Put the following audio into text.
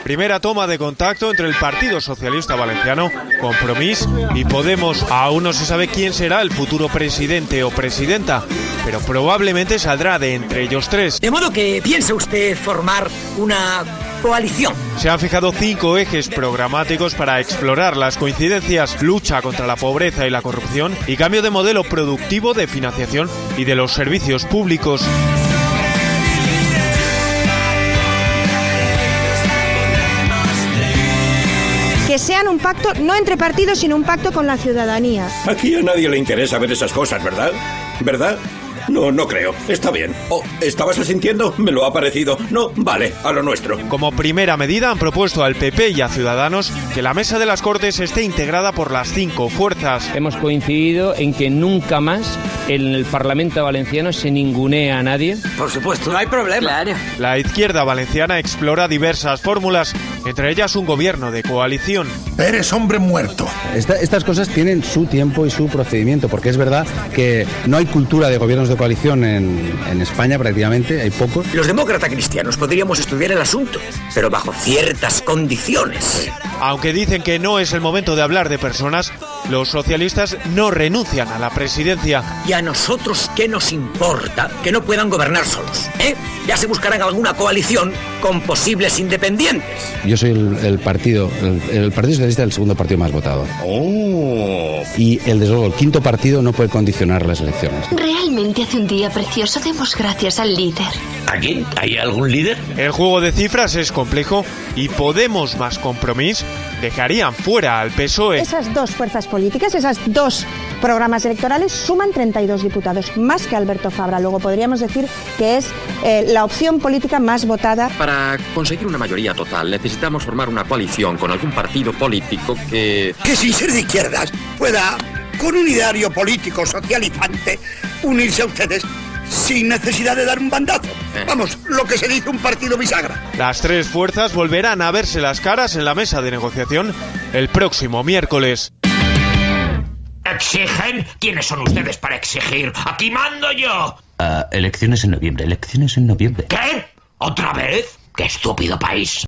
Primera toma de contacto entre el Partido Socialista Valenciano, Compromís y Podemos. Aún no se sabe quién será el futuro presidente o presidenta, pero probablemente saldrá de entre ellos tres. De modo que piensa usted formar una coalición. Se han fijado 5 ejes programáticos para explorar las coincidencias: lucha contra la pobreza y la corrupción y cambio de modelo productivo, de financiación y de los servicios públicos. Que sean un pacto no entre partidos, sino un pacto con la ciudadanía. Aquí a nadie le interesa ver esas cosas, ¿verdad? ¿Verdad? No creo. Está bien. Oh, ¿estabas asintiendo? Me lo ha parecido. No, vale, a lo nuestro. Como primera medida han propuesto al PP y a Ciudadanos que la mesa de las Cortes esté integrada por las 5 fuerzas. Hemos coincidido en que nunca más en el Parlamento valenciano se ningunea a nadie. Por supuesto, no hay problema. Claro. La izquierda valenciana explora diversas fórmulas, entre ellas un gobierno de coalición. Eres hombre muerto. Estas cosas tienen su tiempo y su procedimiento, porque es verdad que no hay cultura de gobiernos de coalición en España prácticamente, hay pocos. Los demócratas cristianos podríamos estudiar el asunto, pero bajo ciertas condiciones. Aunque dicen que no es el momento de hablar de personas, los socialistas no renuncian a la presidencia. ¿Y a nosotros qué nos importa que no puedan gobernar solos? Ya se buscarán alguna coalición con posibles independientes. Yo soy el Partido Socialista es el segundo partido más votado. Oh. Y desde luego el quinto partido no puede condicionar las elecciones. Realmente hace un día precioso. Demos gracias al líder. ¿A quién? ¿Hay algún líder? El juego de cifras es complejo y Podemos más Compromís dejarían fuera al PSOE. Esas 2 fuerzas políticas, esas 2 programas electorales suman 32 diputados, más que Alberto Fabra. Luego podríamos decir que es la opción política más votada. Para conseguir una mayoría total necesitamos formar una coalición con algún partido político que sin ser de izquierdas pueda, con un ideario político socializante, unirse a ustedes sin necesidad de dar un bandazo. Vamos, lo que se dice un partido bisagra. Las 3 fuerzas volverán a verse las caras en la mesa de negociación el próximo miércoles. ¿Exigen? ¿Quiénes son ustedes para exigir? ¡Aquí mando yo! Elecciones en noviembre. ¿Qué? ¿Otra vez? ¡Qué estúpido país!